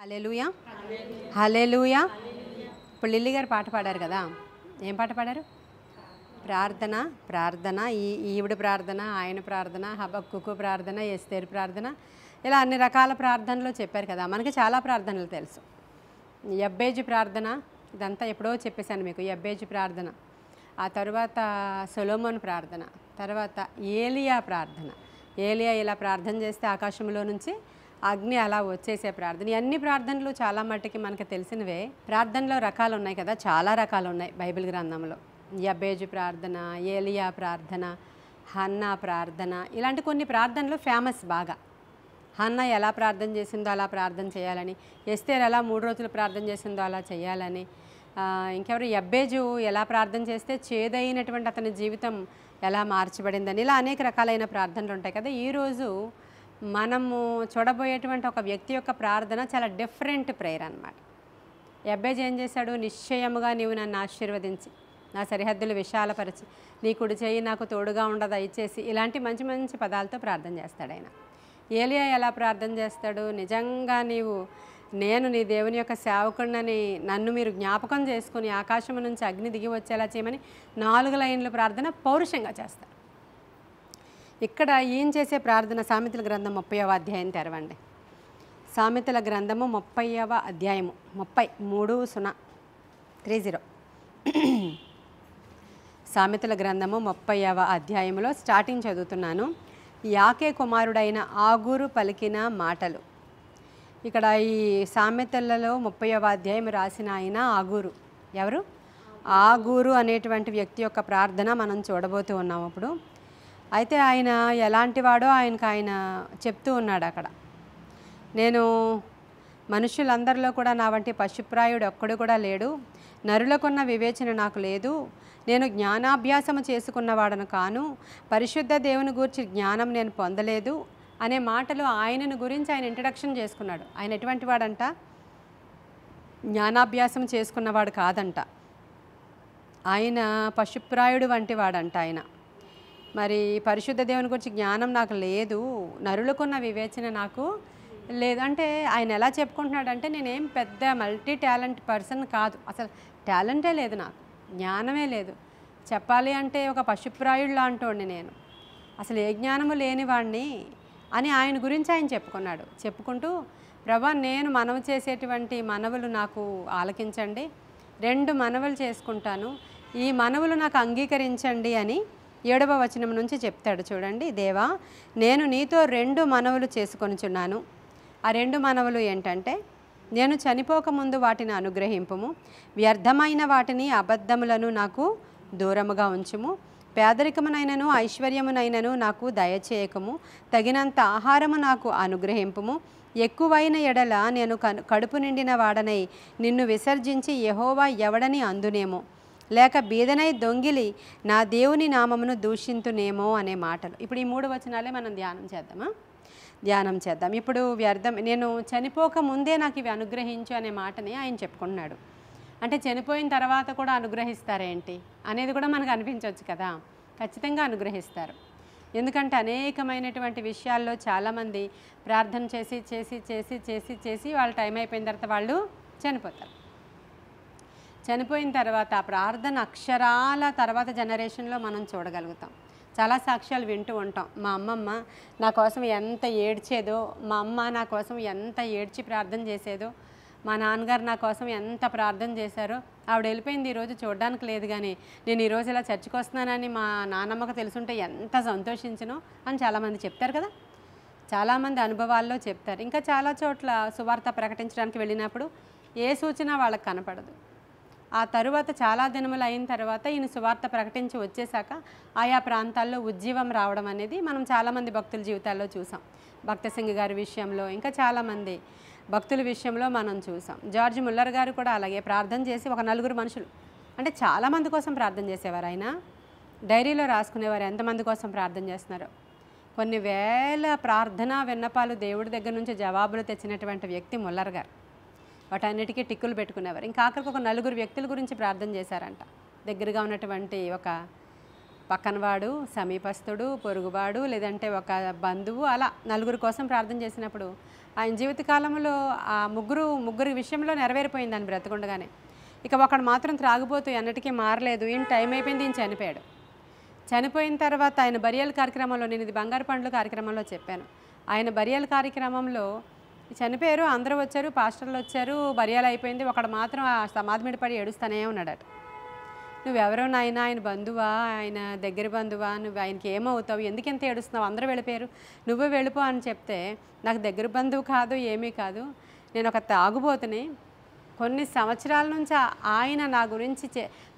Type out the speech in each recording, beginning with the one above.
హల్లెలూయా హల్లెలూయా. ఇప్పుడు లిల్లీ గారు పాట పాడారు కదా, ఏం పాట పాడారు? ప్రార్థన ప్రార్థన ఈవిడ ప్రార్థన, ఆయన ప్రార్థన, హబక్కుకు ప్రార్థన, ఎస్తేరు ప్రార్థన, ఇలా అన్ని రకాల ప్రార్థనలు చెప్పారు కదా. మనకి చాలా ప్రార్థనలు తెలుసు. యబ్బేజు ప్రార్థన, ఇదంతా ఎప్పుడో చెప్పేశాను మీకు. యబ్బేజు ప్రార్థన, ఆ తర్వాత సొలొమోను ప్రార్థన, తర్వాత ఏలియా ప్రార్థన. ఏలియా ఇలా ప్రార్థన చేస్తే ఆకాశంలో నుంచి అగ్ని అలా వచ్చేసే ప్రార్థన. ఇవన్నీ ప్రార్థనలు చాలా మట్టుకి మనకు తెలిసినవే. ప్రార్థనలో రకాలు ఉన్నాయి కదా, చాలా రకాలు ఉన్నాయి బైబిల్ గ్రంథంలో. యబ్బేజు ప్రార్థన, ఏలియా ప్రార్థన, హన్నా ప్రార్థన, ఇలాంటి కొన్ని ప్రార్థనలు ఫేమస్ బాగా. హన్నా ఎలా ప్రార్థన చేసిందో అలా ప్రార్థన చేయాలని, ఎస్తేర్ ఎలా 3 రోజులు ప్రార్థన చేసిందో అలా చేయాలని, ఇంకెవరు యబ్బేజు ఎలా ప్రార్థన చేస్తే చేదైనటువంటి అతని జీవితం ఎలా మార్చబడిందని, ఇలా అనేక రకాలైన ప్రార్థనలు ఉంటాయి కదా. ఈరోజు మనము చూడబోయేటువంటి ఒక వ్యక్తి యొక్క ప్రార్థన చాలా డిఫరెంట్ ప్రేయర్ అన్నమాట. యబ్బేజు ఏం చేశాడు? నిశ్చయముగా నీవు నన్ను ఆశీర్వదించి నా సరిహద్దులు విశాలపరిచి నీ కుడి చేయి నాకు తోడుగా ఉండదా ఇచ్చేసి, ఇలాంటి మంచి మంచి పదాలతో ప్రార్థన చేస్తాడు ఆయన. ఏలియా ఎలా ప్రార్థన చేస్తాడు? నిజంగా నేను నీ దేవుని యొక్క సేవకుడినని నన్ను మీరు జ్ఞాపకం చేసుకుని ఆకాశం నుంచి అగ్ని దిగి వచ్చేలా చేయమని 4 లైన్ల ప్రార్థన పౌరుషంగా చేస్తాడు. ఇక్కడ ఈయన చేసే ప్రార్థన సామెతల గ్రంథం 30వ అధ్యాయం తెరవండి. సామెతల గ్రంథము 30వ అధ్యాయము 30 సామెతల గ్రంథము 30వ అధ్యాయంలో స్టార్టింగ్ చదువుతున్నాను. యాకే కుమారుడైన ఆగూరు పలికిన మాటలు. ఇక్కడ ఈ సామెతలలో 30వ అధ్యాయం రాసిన ఆయన ఆగూరు. ఎవరు? ఆగూరు అనేటువంటి వ్యక్తి యొక్క ప్రార్థన మనం చూడబోతూ ఉన్నాం అప్పుడు. అయితే ఆయన ఎలాంటి వాడో ఆయన చెప్తూ ఉన్నాడు అక్కడ. నేను మనుషులందరిలో కూడా నా వంటి పశుప్రాయుడు ఒక్కడు కూడా లేడు, నరులకున్న వివేచన నాకు లేదు, నేను జ్ఞానాభ్యాసము చేసుకున్నవాడను కాను, పరిశుద్ధ దేవుని గూర్చి జ్ఞానం నేను పొందలేదు అనే మాటలు ఆయనను గురించి ఆయన ఇంట్రడక్షన్ చేసుకున్నాడు. ఆయన ఎటువంటి వాడంట? జ్ఞానాభ్యాసం చేసుకున్నవాడు కాదంట. ఆయన పశుప్రాయుడు వంటి వాడంట ఆయన. మరి పరిశుద్ధ దేవుని గురించి జ్ఞానం నాకు లేదు, నరులకున్న వివేచన నాకు లేదు అంటే ఆయన ఎలా చెప్పుకుంటున్నాడంటే, నేనేం పెద్ద మల్టీ టాలెంట్ పర్సన్ కాదు, అసలు టాలెంటే లేదు, నాకు జ్ఞానమే లేదు, చెప్పాలి అంటే ఒక పశుప్రాయుడు లాంటోడిని నేను, అసలు ఏ జ్ఞానము లేనివాడిని అని ఆయన గురించి ఆయన చెప్పుకున్నాడు. చెప్పుకుంటూ, ప్రభా నేను మనవి చేసేటువంటి మనవులు నాకు ఆలకించండి, 2 మనవులు చేసుకుంటాను, ఈ మనవులు నాకు అంగీకరించండి అని 7వ వచనం నుంచి చెప్తాడు. చూడండి, దేవా నేను నీతో 2 మనవులు చేసుకొనుచున్నాను. ఆ 2 మనవులు ఏంటంటే, నేను చనిపోకముందు వాటిని అనుగ్రహింపుము, వ్యర్థమైన వాటిని అబద్ధములను నాకు దూరముగా ఉంచుము, పేదరికమునైనను ఐశ్వర్యమునైనను నాకు దయచేయకము, తగినంత ఆహారము నాకు అనుగ్రహింపుము, ఎక్కువైన ఎడల నేను కడుపు నిండిన వాడనై నిన్ను విసర్జించి యెహోవా ఎవడని అందునేమో, లేక బీదనై దొంగిలి నా దేవుని నామమును దూషింతునేమో అనే మాటలు. ఇప్పుడు ఈ 3 వచనాలే మనం ధ్యానం చేద్దాం. ఇప్పుడు నేను చనిపోక ముందే నాకు ఇవి అనుగ్రహించు అనే మాటని ఆయన చెప్పుకుంటున్నాడు. అంటే చనిపోయిన తర్వాత కూడా అనుగ్రహిస్తారేంటి అనేది కూడా మనకు అనిపించవచ్చు కదా. ఖచ్చితంగా అనుగ్రహిస్తారు. ఎందుకంటే అనేకమైనటువంటి విషయాల్లో చాలామంది ప్రార్థన చేసి చేసి చేసి చేసి చేసి వాళ్ళ టైం అయిపోయిన తర్వాత వాళ్ళు చనిపోతారు. చనిపోయిన తర్వాత ఆ ప్రార్థన అక్షరాల తర్వాత జనరేషన్లో మనం చూడగలుగుతాం. చాలా సాక్ష్యాలు వింటూ ఉంటాం. మా అమ్మమ్మ నా కోసం ఎంత ఏడ్చేదో, మా అమ్మ నా కోసం ఎంత ఏడ్చి ప్రార్థన చేసేదో, మా నాన్నగారు నా కోసం ఎంత ప్రార్థన చేశారో, ఆవిడ వెళ్ళిపోయింది, ఈరోజు చూడడానికి లేదు, కానీ నేను ఈరోజు ఇలా చర్చికి వస్తున్నానని మా నాన్నమ్మకు తెలుసుంటే ఎంత సంతోషించనో అని చాలామంది చెప్తారు కదా. చాలామంది అనుభవాల్లో చెప్తారు. ఇంకా చాలా చోట్ల సువార్త ప్రకటించడానికి వెళ్ళినప్పుడు ఏ సూచన వాళ్ళకి కనపడదు. ఆ తరువాత చాలా దినములు అయిన తర్వాత ఈయన సువార్త ప్రకటించి వచ్చేసాక ఆయా ప్రాంతాల్లో ఉజ్జీవం రావడం అనేది మనం చాలామంది భక్తుల జీవితాల్లో చూసాం. భక్త సింగ్ గారి విషయంలో, ఇంకా చాలామంది భక్తుల విషయంలో మనం చూసాం. జార్జ్ ముల్లర్ గారు కూడా అలాగే ప్రార్థన చేసి ఒక 4 మనుషులు, అంటే చాలామంది కోసం ప్రార్థన చేసేవారు. ఆయన డైరీలో రాసుకునేవారు ఎంతమంది కోసం ప్రార్థన చేస్తున్నారో. కొన్ని వేల ప్రార్థనా విన్నపాలు దేవుడి దగ్గర నుంచి జవాబులు తెచ్చినటువంటి వ్యక్తి ముల్లర్ గారు. వాటన్నిటికీ టిక్కులు పెట్టుకునేవారు. ఇంకా ఆఖరికి ఒక 4 వ్యక్తుల గురించి ప్రార్థన చేశారంట. దగ్గరగా ఉన్నటువంటి ఒక పక్కనవాడు, సమీపస్తుడు, పొరుగువాడు, లేదంటే ఒక బంధువు, అలా 4 కోసం ప్రార్థన చేసినప్పుడు ఆయన జీవితకాలంలో ఆ ముగ్గురి విషయంలో నెరవేరిపోయింది ఆయన బ్రతికుండగానే. ఇక ఒకడు మాత్రం త్రాగుబోతూ ఎన్నటికీ మారలేదు. ఈయన టైం అయిపోయింది, ఈయన చనిపోయాడు. చనిపోయిన తర్వాత ఆయన బరియల్ కార్యక్రమంలో, నేను ఇది బంగారు పండ్లు కార్యక్రమంలో చెప్పాను, ఆయన బరియల్ కార్యక్రమంలో చనిపోయారు, అందరూ వచ్చారు, పాస్టర్లు వచ్చారు, బరియల్ అయిపోయింది. ఒకడు మాత్రం ఆ సమాధి మీద పడి ఏడుస్తూనే ఉన్నాడట. నువ్వెవరో నాయన, ఆయన బంధువా, ఆయన దగ్గర బంధువా, నువ్వు ఆయనకి ఏమవుతావు, ఎందుకు ఎంత ఏడుస్తున్నావు, అందరూ వెళ్ళిపోయారు, నువ్వే వెళ్ళిపో అని చెప్తే, నాకు దగ్గర బంధువు కాదు, ఏమీ కాదు, నేను ఒక తాగుబోతుని, కొన్ని సంవత్సరాల నుంచి ఆయన నా గురించి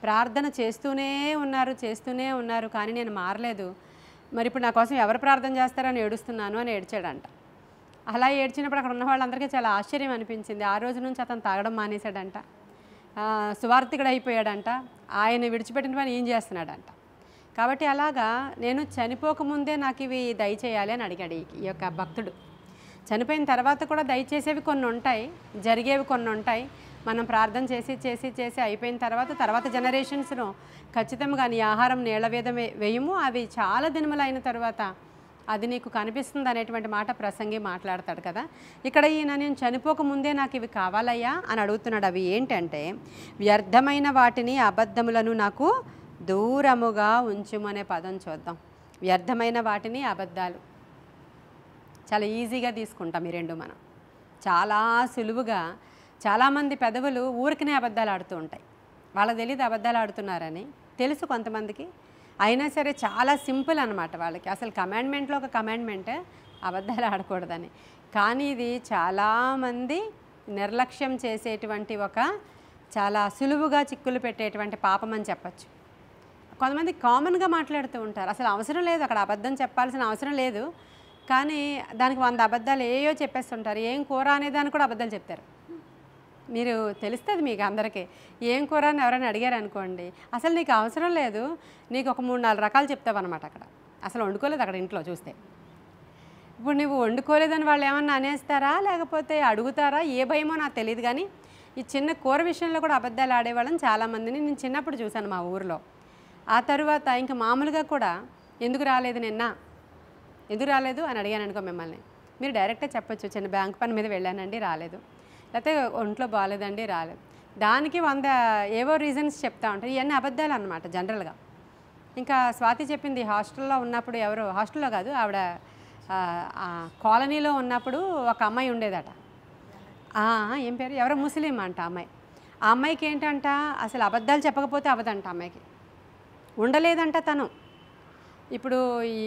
ప్రార్థన చేస్తూనే ఉన్నారు, కానీ నేను మారలేదు, మరి ఇప్పుడు నా కోసం ఎవరు ప్రార్థన చేస్తారని ఏడుస్తున్నాను అని ఏడ్చాడంట. అలా ఏడ్చినప్పుడు అక్కడ ఉన్న వాళ్ళందరికీ చాలా ఆశ్చర్యం అనిపించింది. ఆ రోజు నుంచి అతను తాగడం మానేశాడంట, సువార్థికుడు అయిపోయాడంట, ఆయన విడిచిపెట్టిన పని ఏం చేస్తున్నాడంట. కాబట్టి అలాగా నేను చనిపోకముందే నాకు ఇవి దయచేయాలి అని అడిగాడు ఈ యొక్క భక్తుడు. చనిపోయిన తర్వాత కూడా దయచేసేవి కొన్ని ఉంటాయి, జరిగేవి కొన్ని ఉంటాయి. మనం ప్రార్థన చేసి అయిపోయిన తర్వాత జనరేషన్స్లో ఖచ్చితంగా నీ ఆహారం నీళ్ల మీద వేయము, అవి చాలా దినములు అయిన తర్వాత అది నీకు కనిపిస్తుంది అనేటువంటి మాట ప్రసంగి మాట్లాడతాడు కదా. ఇక్కడ ఈయన నేను చనిపోకముందే నాకు ఇవి కావాలయ్యా అని అడుగుతున్నాడు. అవి ఏంటంటే, వ్యర్థమైన వాటిని అబద్ధములను నాకు దూరముగా ఉంచుమనే పదం చూద్దాం. వ్యర్థమైన వాటిని అబద్ధాలు చాలా ఈజీగా తీసుకుంటాం ఈ రెండు. మనం చాలా సులువుగా, చాలామంది పెదవులు ఊరికనే అబద్ధాలు ఆడుతూ ఉంటాయి, వాళ్ళకి తెలియదు అబద్ధాలు ఆడుతున్నారని, తెలుసు కొంతమందికి, అయినా సరే చాలా సింపుల్ అనమాట వాళ్ళకి. అసలు కమాండ్మెంట్లో ఒక కమాండ్మెంటే అబద్ధాలు ఆడకూడదని, కానీ ఇది చాలామంది నిర్లక్ష్యం చేసేటువంటి ఒక చాలా సులువుగా చిక్కులు పెట్టేటువంటి పాపం అని చెప్పచ్చు. కొంతమంది కామన్గా మాట్లాడుతూ ఉంటారు, అసలు అవసరం లేదు, అక్కడ అబద్ధం చెప్పాల్సిన అవసరం లేదు, కానీ దానికి 100 అబద్ధాలు ఏయో చెప్పేస్తుంటారు. ఏం కూర అనేదాన్ని కూడా అబద్ధాలు చెప్తారు. మీరు తెలుస్తుంది మీకు అందరికీ, ఏం కూర అని ఎవరైనా అడిగారు అనుకోండి, అసలు నీకు అవసరం లేదు, నీకు ఒక 3-4 రకాలు చెప్తావన్నమాట. అక్కడ అసలు వండుకోలేదు, అక్కడ ఇంట్లో చూస్తే. ఇప్పుడు నువ్వు వండుకోలేదని వాళ్ళు ఏమన్నా అనేస్తారా, లేకపోతే అడుగుతారా, ఏ భయమో నాకు తెలియదు. కానీ ఈ చిన్న కూర విషయంలో కూడా అబద్ధాలు ఆడేవాళ్ళని చాలామందిని నేను చిన్నప్పుడు చూశాను మా ఊరిలో. ఆ తర్వాత ఇంకా మామూలుగా కూడా, ఎందుకు రాలేదు నిన్న, ఎందుకు రాలేదు అని అడిగాను అనుకో మిమ్మల్ని, మీరు డైరెక్ట్గా చెప్పొచ్చు, చిన్న బ్యాంక్ పని మీద వెళ్ళానండి రాలేదు, లేకపోతే ఒంట్లో బాగాలేదండి రాలేదు. దానికి 100 ఏవో రీజన్స్ చెప్తా ఉంటారు. ఇవన్నీ అబద్ధాలు అన్నమాట జనరల్గా. ఇంకా స్వాతి చెప్పింది, హాస్టల్లో ఉన్నప్పుడు, ఎవరో హాస్టల్లో కాదు ఆవిడ కాలనీలో ఉన్నప్పుడు ఒక అమ్మాయి ఉండేదట. ఏం పేరు, ఎవరో ముస్లిం అంట అమ్మాయి. ఆ అమ్మాయికి ఏంటంట, అసలు అబద్ధాలు చెప్పకపోతే అవదంట, అమ్మాయికి ఉండలేదంట తను. ఇప్పుడు ఈ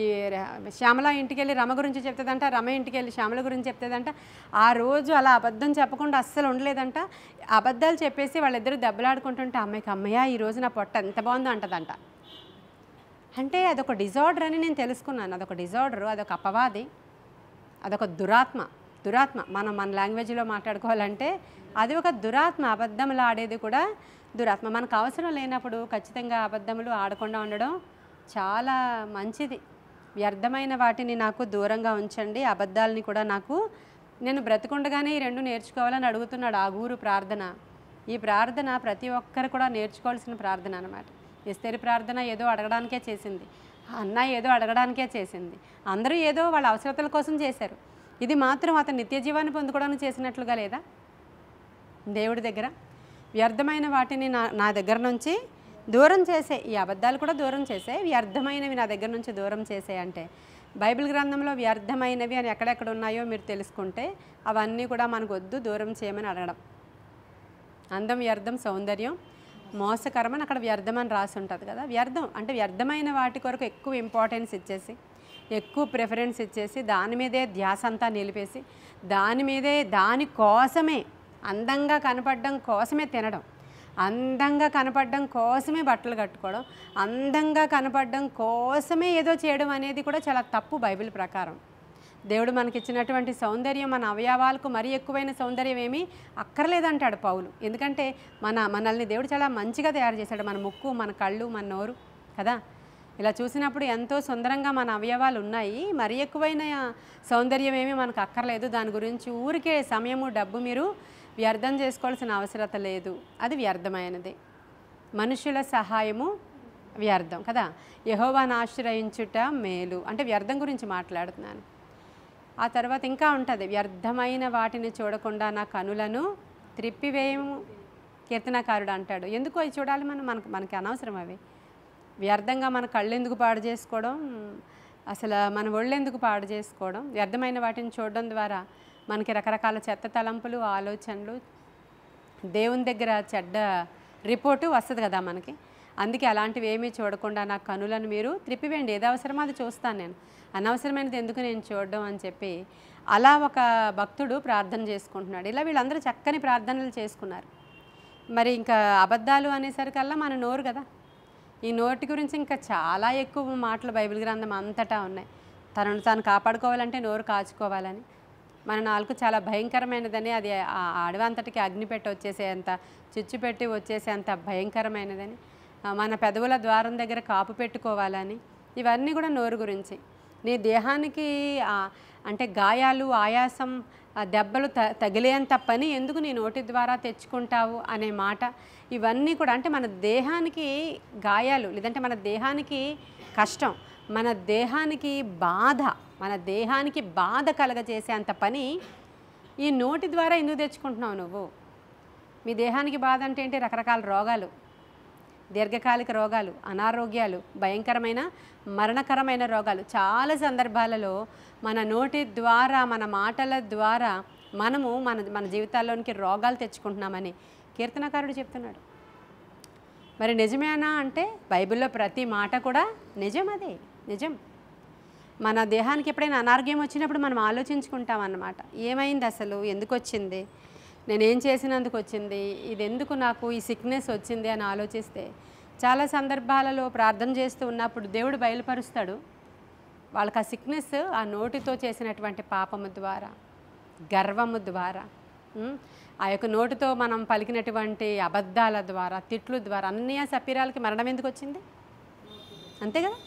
శ్యామల ఇంటికి వెళ్ళి రమ గురించి చెప్తుందంట, రమ ఇంటికి వెళ్ళి శ్యామల గురించి చెప్తుందంట. ఆ రోజు అలా అబద్ధం చెప్పకుండా అస్సలు ఉండలేదంట. అబద్ధాలు చెప్పేసి వాళ్ళిద్దరూ దెబ్బలాడుకుంటుంటే అమ్మాయికి, అమ్మయ్య ఈరోజు నా పొట్ట ఎంత బాగుందో అంటదంట. అంటే అదొక డిజార్డర్ అని నేను తెలుసుకున్నాను. అదొక డిజార్డరు, అదొక అపవాది, అదొక దురాత్మ. మన లాంగ్వేజ్లో మాట్లాడుకోవాలంటే అది ఒక దురాత్మ. అబద్ధములు ఆడేది కూడా దురాత్మ. మనకు అవసరం లేనప్పుడు ఖచ్చితంగా అబద్ధములు ఆడకుండా ఉండడం చాలా మంచిది. వ్యర్థమైన వాటిని నాకు దూరంగా ఉంచండి, అబద్ధాలని కూడా నాకు, నేను బ్రతికుండగానే ఈ 2 నేర్చుకోవాలని అడుగుతున్నాడు ఆ గురు ప్రార్థన. ఈ ప్రార్థన ప్రతి ఒక్కరు కూడా నేర్చుకోవాల్సిన ప్రార్థన అనమాట. ఎస్తేరు ప్రార్థన ఏదో అడగడానికే చేసింది, అన్న ఏదో అడగడానికే చేసింది, అందరూ ఏదో వాళ్ళ అవసరతల కోసం చేశారు. ఇది మాత్రం అతను నిత్య జీవాన్ని పొందుకోవడానికి చేసినట్లుగా లేదా దేవుడి దగ్గర? వ్యర్థమైన వాటిని నా దగ్గర నుంచి దూరం చేసే, ఈ అబద్ధాలు కూడా దూరం చేసే, వ్యర్థమైనవి నా దగ్గర నుంచి దూరం చేసే అంటే బైబిల్ గ్రంథంలో వ్యర్థమైనవి అని ఎక్కడెక్కడ ఉన్నాయో మీరు తెలుసుకుంటే అవన్నీ కూడా మనకు వద్దు, దూరం చేయమని అడగడం. అందం వ్యర్థం, సౌందర్యం మోసకరం అని అక్కడ వ్యర్థం అని రాసి ఉంటుంది కదా. వ్యర్థం అంటే వ్యర్థమైన వాటి కొరకు ఎక్కువ ఇంపార్టెన్స్ ఇచ్చేసి, ఎక్కువ ప్రిఫరెన్స్ ఇచ్చేసి, దాని మీదే ధ్యాస అంతా నిలిపేసి, దాని కోసమే, అందంగా కనపడడం కోసమే తినడం, అందంగా కనపడడం కోసమే బట్టలు కట్టుకోవడం, అందంగా కనపడడం కోసమే ఏదో చేయడం అనేది కూడా చాలా తప్పు బైబిల్ ప్రకారం. దేవుడు మనకిచ్చినటువంటి సౌందర్యం, మన అవయవాలకు మరీ ఎక్కువైన సౌందర్యం ఏమీ అక్కర్లేదంటాడు పౌలు. ఎందుకంటే మనల్ని దేవుడు చాలా మంచిగా తయారు చేశాడు. మన ముక్కు, మన కళ్ళు, మన నోరు కదా, ఇలా చూసినప్పుడు ఎంతో సుందరంగా మన అవయవాలు ఉన్నాయి. మరీ ఎక్కువైన సౌందర్యం ఏమీ మనకు అక్కర్లేదు. దాని గురించి ఊరికే సమయము, డబ్బు మీరు వ్యర్థం చేసుకోవాల్సిన అవసరత లేదు. అది వ్యర్థమైనది. మనుషుల సహాయము వ్యర్థం కదా. యెహోవాను ఆశ్రయించుట మేలు అంటే వ్యర్థం గురించి మాట్లాడుతున్నాను. ఆ తర్వాత ఇంకా ఉంటుంది, వ్యర్థమైన వాటిని చూడకుండా నా కనులను త్రిప్పివేయము. కీర్తనకారుడు అంటాడు, ఎందుకు అవి చూడాలి మనకి అనవసరం అవి. వ్యర్థంగా మన కళ్ళు ఎందుకు పాడు చేసుకోవడం, అసలు మన ఒళ్ళు ఎందుకు పాడు చేసుకోవడం. వ్యర్థమైన వాటిని చూడడం ద్వారా మనకి రకరకాల చెత్త తలంపులు, ఆలోచనలు, దేవుని దగ్గర చెడ్డ రిపోర్టు వస్తుంది కదా మనకి. అందుకే అలాంటివి ఏమీ చూడకుండా నా కనులను మీరు త్రిప్పివేయండి. ఏది అవసరమో అది చూస్తాను నేను, అనవసరమైనది ఎందుకు నేను చూడడం అని చెప్పి అలా ఒక భక్తుడు ప్రార్థన చేసుకుంటున్నాడు. ఇలా వీళ్ళందరూ చక్కని ప్రార్థనలు చేసుకున్నారు. మరి ఇంకా అబద్ధాలు అనేసరికల్లా మన నోరు కదా, ఈ నోటి గురించి ఇంకా చాలా ఎక్కువ మాటలు బైబిల్ గ్రంథం అంతటా ఉన్నాయి. తనను తాను కాపాడుకోవాలంటే నోరు కాచుకోవాలని. మన నాలుగు చాలా భయంకరమైనదని, అది అడవంతటికి అగ్ని పెట్టి వచ్చేసేంత, చిచ్చు పెట్టి వచ్చేసేంత భయంకరమైనదని. మన పెదవుల ద్వారం దగ్గర కాపు పెట్టుకోవాలని. ఇవన్నీ కూడా నోరు గురించి. నీ దేహానికి అంటే గాయాలు, ఆయాసం, దెబ్బలు తగిలేంత పని ఎందుకు నీ నోటి ద్వారా తెచ్చుకుంటావు అనే మాట. ఇవన్నీ కూడా అంటే మన దేహానికి గాయాలు, లేదంటే మన దేహానికి కష్టం, మన దేహానికి బాధ కలగజేసేంత పని ఈ నోటి ద్వారా ఎందుకు తెచ్చుకుంటున్నావు నువ్వు. మీ దేహానికి బాధ అంటే ఏంటి? రకరకాల రోగాలు, దీర్ఘకాలిక రోగాలు, అనారోగ్యాలు, భయంకరమైన మరణకరమైన రోగాలు. చాలా సందర్భాలలో మన నోటి ద్వారా, మన మాటల ద్వారా మనము మన జీవితాల్లోనికి రోగాలు తెచ్చుకుంటున్నామని కీర్తనకారుడు చెప్తున్నాడు. మరి నిజమేనా అంటే బైబిల్లో ప్రతి మాట కూడా నిజం. అదే నిజం. మన దేహానికి ఎప్పుడైనా అనారోగ్యం వచ్చినప్పుడు మనం ఆలోచించుకుంటాం అన్నమాట. ఏమైంది అసలు, ఎందుకు వచ్చింది, నేనేం చేసినందుకు వచ్చింది, ఇది ఎందుకు నాకు ఈ సిక్నెస్ వచ్చింది అని ఆలోచిస్తే చాలా సందర్భాలలో ప్రార్థన చేస్తూ ఉన్నప్పుడు దేవుడు బయలుపరుస్తాడు. వాళ్ళకి ఆ సిక్నెస్ ఆ నోటితో చేసినటువంటి పాపము ద్వారా, గర్వము ద్వారా, ఆ యొక్క నోటితో మనం పలికినటువంటి అబద్ధాల ద్వారా, తిట్లు ద్వారా. అననీయ సప్పీరాలకి మరణం ఎందుకు వచ్చింది? అంతే కదా.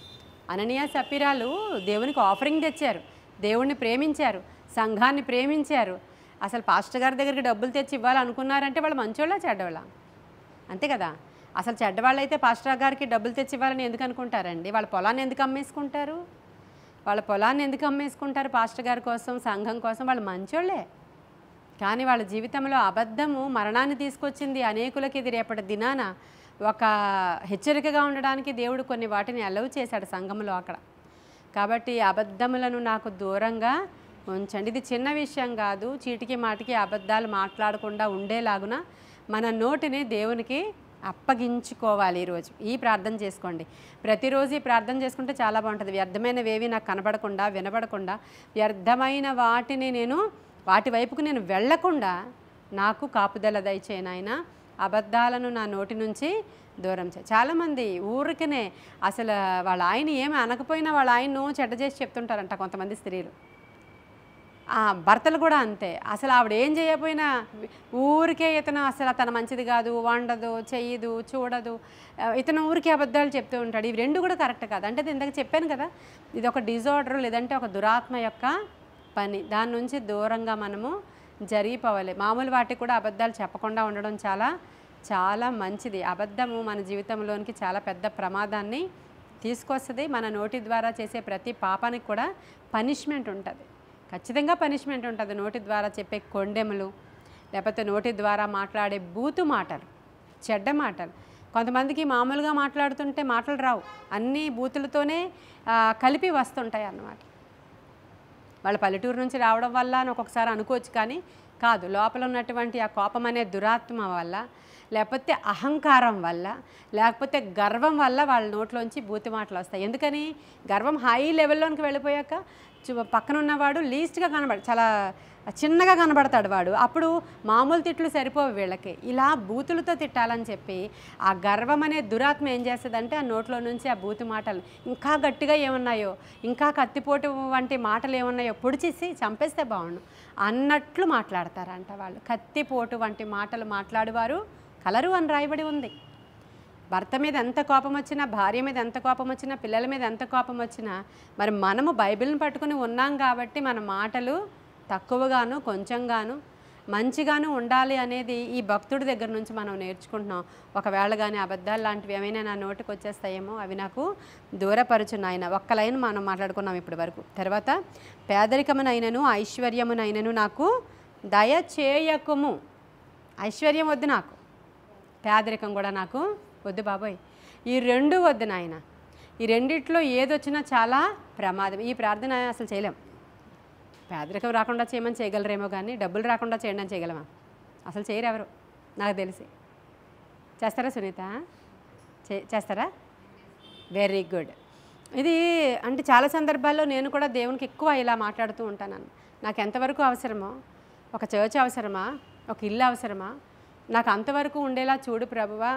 అననీయ సప్పీరాలు దేవునికి ఆఫరింగ్ తెచ్చారు, దేవుణ్ణి ప్రేమించారు, సంఘాన్ని ప్రేమించారు. అసలు పాస్టర్ గారి దగ్గరికి డబ్బులు తెచ్చి ఇవ్వాలనుకున్నారంటే వాళ్ళు మంచోళ్ళ చెడ్డవాళ్ళ? అంతే కదా. అసలు చెడ్డవాళ్ళు అయితే పాస్టర్ గారికి డబ్బులు తెచ్చి ఇవ్వాలని ఎందుకు అనుకుంటారండి? వాళ్ళ పొలాన్ని ఎందుకు అమ్మేసుకుంటారు? పాస్టర్ గారి కోసం, సంఘం కోసం. వాళ్ళు మంచోళ్ళే, కానీ వాళ్ళ జీవితంలో అబద్ధము మరణాన్ని తీసుకొచ్చింది అనేకులకి. ఇది రేపటి దినాన ఒక హెచ్చరికగా ఉండడానికి దేవుడు కొన్ని వాటిని అలౌ చేశాడు సంఘంలో అక్కడ. కాబట్టి అబద్ధములను నాకు దూరంగా ఉంచండి. ఇది చిన్న విషయం కాదు. చీటికి మాటికి అబద్ధాలు మాట్లాడకుండా ఉండేలాగున మన నోటిని దేవునికి అప్పగించుకోవాలి. ఈరోజు ఈ ప్రార్థన చేసుకోండి. ప్రతిరోజు ఈ ప్రార్థన చేసుకుంటే చాలా బాగుంటుంది. వ్యర్థమైనవేవి నాకు కనబడకుండా, వినబడకుండా, వ్యర్థమైన వాటిని వాటి వైపుకు నేను వెళ్లకుండా నాకు కాపుదల దయచేయి నాయనా. అబద్ధాలను నా నోటి నుంచి దూరం చేయి. చాలామంది ఊరికనే అసలు వాళ్ళ ఆయన ఏమి అనకపోయినా వాళ్ళ ఆయన్ను చెడ్డ చేసి చెప్తుంటారంట కొంతమంది స్త్రీలు. భర్తలు కూడా అంతే. అసలు ఆవిడ ఏం చేయకపోయినా ఊరికే ఇతను అసలు తన మంచిది కాదు, వండదు, చెయ్యదు, చూడదు, ఇతను ఊరికే అబద్ధాలు చెప్తూ ఉంటాడు. ఇవి రెండు కూడా కరెక్ట్ కాదు. అంటే ఇందాక చెప్పాను కదా, ఇది ఒక డిజార్డర్, లేదంటే ఒక దురాత్మ యొక్క పని. దాని నుంచి దూరంగా మనము జరిగిపోవాలి. మామూలు వాటికి కూడా అబద్ధాలు చెప్పకుండా ఉండడం చాలా చాలా మంచిది. అబద్ధము మన జీవితంలోనికి చాలా పెద్ద ప్రమాదాన్ని తీసుకొస్తుంది. మన నోటి ద్వారా చేసే ప్రతి పాపానికి కూడా పనిష్మెంట్ ఉంటుంది, ఖచ్చితంగా పనిష్మెంట్ ఉంటుంది. నోటి ద్వారా చెప్పే కొండెములు, లేకపోతే నోటి ద్వారా మాట్లాడే బూతు మాటలు, చెడ్డ మాటలు. కొంతమందికి మామూలుగా మాట్లాడుతుంటే మాటలు రావు, అన్నీ బూతులతోనే కలిపి వస్తుంటాయి అన్నమాట. వాళ్ళ పల్లెటూరు నుంచి రావడం వల్ల అని ఒక్కొక్కసారి అనుకోవచ్చు, కానీ కాదు. లోపల ఉన్నటువంటి ఆ కోపం అనే దురాత్మ వల్ల, లేకపోతే అహంకారం వల్ల, లేకపోతే గర్వం వల్ల వాళ్ళ నోట్లోంచి బూతి మాటలు వస్తాయి. ఎందుకని? గర్వం హై లెవెల్లోనికి వెళ్ళిపోయాక పక్కన ఉన్నవాడు లీస్ట్గా చాలా చిన్నగా కనబడతాడు వాడు. అప్పుడు మామూలు తిట్లు సరిపోవు వీళ్ళకి, ఇలా బూతులతో తిట్టాలని చెప్పి ఆ గర్వం అనే దురాత్మ ఏం చేస్తుందంటే ఆ నోట్లో నుంచి ఆ బూతు మాటలు ఇంకా గట్టిగా ఏమున్నాయో, ఇంకా కత్తిపోటు వంటి మాటలు ఏమున్నాయో పొడిచేసి చంపేస్తే బాగుండు అన్నట్లు మాట్లాడతారంట వాళ్ళు. కత్తిపోటు వంటి మాటలు మాట్లాడేవారు కలరు అని రాయబడి ఉంది. భర్త మీద ఎంత కోపం వచ్చినా, భార్య మీద ఎంత కోపం వచ్చినా, పిల్లల మీద ఎంత కోపం వచ్చినా, మరి మనము బైబిల్ని పట్టుకుని ఉన్నాం కాబట్టి మన మాటలు తక్కువగాను కొంచెంగాను మంచిగాను ఉండాలి అనేది ఈ భక్తుడి దగ్గర నుంచి మనం నేర్చుకుంటున్నాం. ఒకవేళ కానీ అబద్ధాలు లాంటివి ఏమైనా నా నోటికి వచ్చేస్తాయేమో అవి నాకు దూరపరచు నాయన. ఒక్క లైన్ మనం మాట్లాడుకున్నాం ఇప్పటి వరకు. తర్వాత పేదరికమునైనను ఐశ్వర్యమునైనను నాకు దయచేయకుము. ఐశ్వర్యం వద్దు నాకు, పేదరికం కూడా నాకు వద్దు బాబోయ్. ఈ రెండు వద్దు నాయన. ఈ రెండిట్లో ఏదొచ్చినా చాలా ప్రమాదం. ఈ ప్రార్థన అసలు చేయలేం. పేదరికం రాకుండా చేయమని చేయగలరేమో కానీ డబ్బులు రాకుండా చేయండి అని చేయగలమా? అసలు చేయరు ఎవరు నాకు తెలిసి. చేస్తారా సునీత? చేస్తారా? Very good. ఇది అంటే చాలా సందర్భాల్లో నేను కూడా దేవునికి ఎక్కువ ఇలా మాట్లాడుతూ ఉంటాను. నాకు ఎంతవరకు అవసరమో, ఒక చర్చ్ అవసరమా, ఒక ఇల్లు అవసరమా, నాకు అంతవరకు ఉండేలా చూడు ప్రభువా.